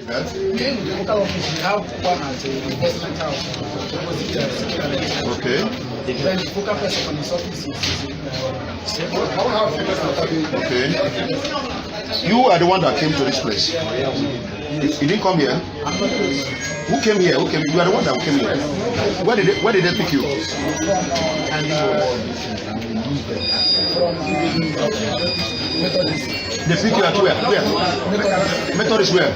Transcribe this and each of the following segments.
That? In the local office, we have one at the investment house, opposite Okay. Then the focal person on his office is Okay. You are the one that came to this place. You didn't come here. I'm not doing Who came here? Who came? You are the one that came here. Where did they pick you? They pick you at where? Methodist where?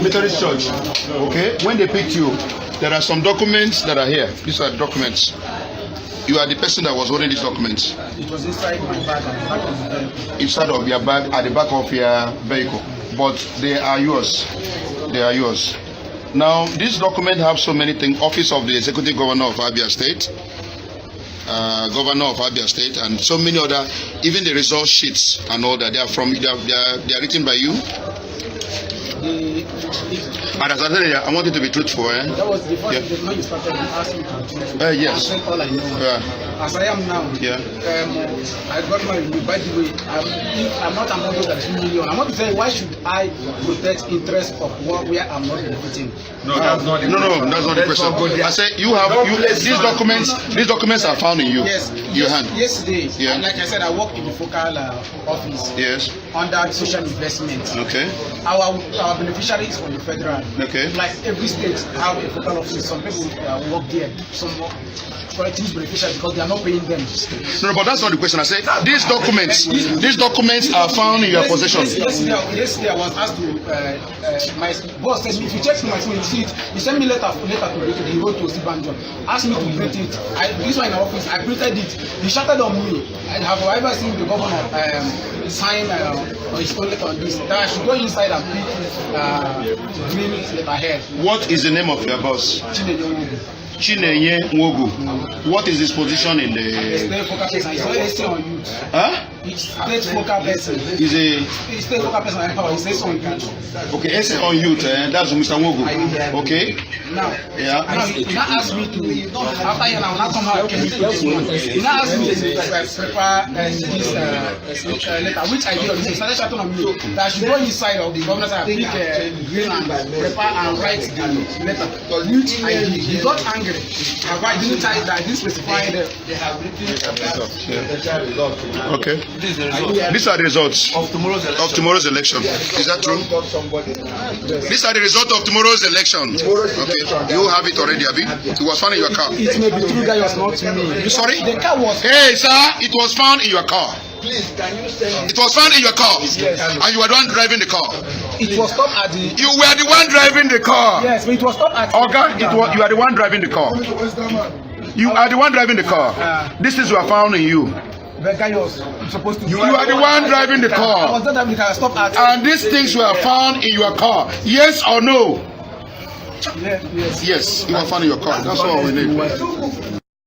Methodist Church. Okay. When they picked you, there are some documents that are here. These are documents. You are the person that was holding these documents. It was inside my bag at the back of the vehicle. Inside of your bag, at the back of your vehicle. But they are yours. They are yours. Now, this document have so many things. Office of the Executive Governor of Abia State, Governor of Abia State, and so many other, even the result sheets and all that. They are written by you. And as I said, I want you to be truthful. That was the first the man you started asking me to yes. I said all I know. As I am now, I got my by the way, I'm not among those that is 2 million. I want to say, why should I protect interest of what where I'm not benefiting? No, that's not the question. I said these documents are found in you. Yes. Your hand. Yesterday, Yeah. like I said, I work in the focal office. Yes. Under social investment. Okay. Our beneficiaries from the federal. Okay. Like every state have a focal office. Some people work there. Some collecting beneficiaries because they are not paying them. No, but that's not the question. I said these documents are found in your possession. Yesterday I was asked to my boss said if you check my phone you see it. He sent me letter to he wrote to Sibanjo. Asked me to print it. This one in the office I printed it. He shouted on me. I have ever seen the governor sign his own letter on this. That I should go inside and pick green letterhead. What is the name of your boss? Chinenye Nwogu. What is his position in the? State focal person. He's not essay on youth. Huh? State focal person. He's a state focal person and power. He's essay on youth. Okay, essay on youth. That's Mr. Nwogu. Okay. Now, yeah. Now he now asked me to after you now come out came to this one. He now asked me to prepare this letter, which I did on this. He started shouting on me that I should go inside of the governor's and pick green and prepare and write the letter, which I did. He got angry. I didn't tell that I didn't specify them. They have written okay. These are the results of tomorrow's election. Is that true? These are the results of tomorrow's election. Okay. You have it already, Abi. It was found in your car. It may be true that it was not me. Sorry? The car was. Hey, sir, it was found in your car. Please, can you send it was found in your car. Yes. And you were the one driving the car. It was stopped at the. You were the one driving the car. Yes, but it was stopped at. Okay, you are the one driving the car. You are the one driving the car. These things were found in you. The guy was supposed to. You are the one driving the car. I was not driving the car. I stopped at. And these things were found in your car. Yes or no? Yes. Yes, you were found in your car. That's all we need.